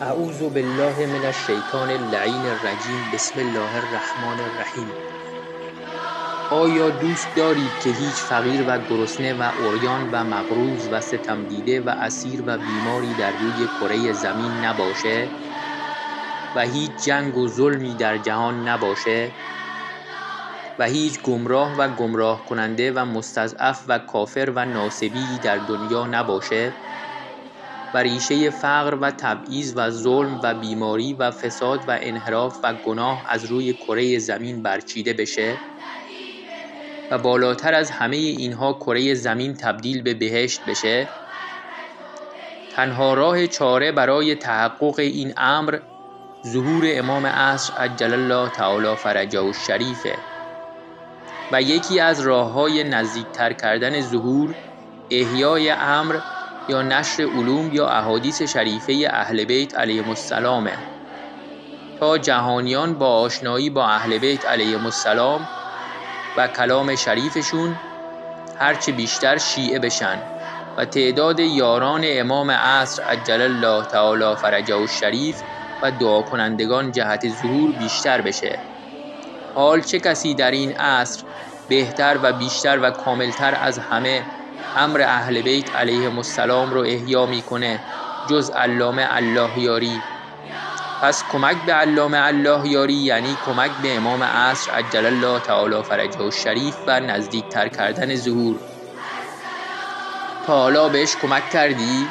اعوذ بالله من الشیطان اللعین الرجیم. بسم الله الرحمن الرحیم. آیا دوست دارید که هیچ فقیر و گرسنه و عریان و مقروض و ستم دیده و اسیر و بیماری در روی کره زمین نباشه و هیچ جنگ و ظلمی در جهان نباشه و هیچ گمراه و گمراه کننده و مستضعف و کافر و ناصبی در دنیا نباشه و ریشه فقر و تبعیض و ظلم و بیماری و فساد و انحراف و گناه از روی کره زمین برچیده بشه و بالاتر از همه اینها کره زمین تبدیل به بهشت بشه؟ تنها راه چاره برای تحقق این امر ظهور امام عصر عجل الله تعالی فرجه الشریفه و یکی از راه‌های نزدیکتر کردن ظهور احیای امر یا نشر علوم یا احادیث شریفه اهل بیت علیهم السلامه تا جهانیان با آشنایی با اهل بیت علیهم السلام و کلام شریفشون هرچه بیشتر شیعه بشن و تعداد یاران امام عصر عجل الله تعالی فرجه الشریف و دعا کنندگان جهت ظهور بیشتر بشه. حال چه کسی در این عصر بهتر و بیشتر و کاملتر از همه امر اهل بیت علیهم السلام رو احیا میکنه جز علامه الله یاری؟ پس کمک به علامه الله یاری یعنی کمک به امام عصر عجل الله تعالی فرجه الشریف و نزدیکتر کردن ظهور. تا حالا بهش کمک کردی؟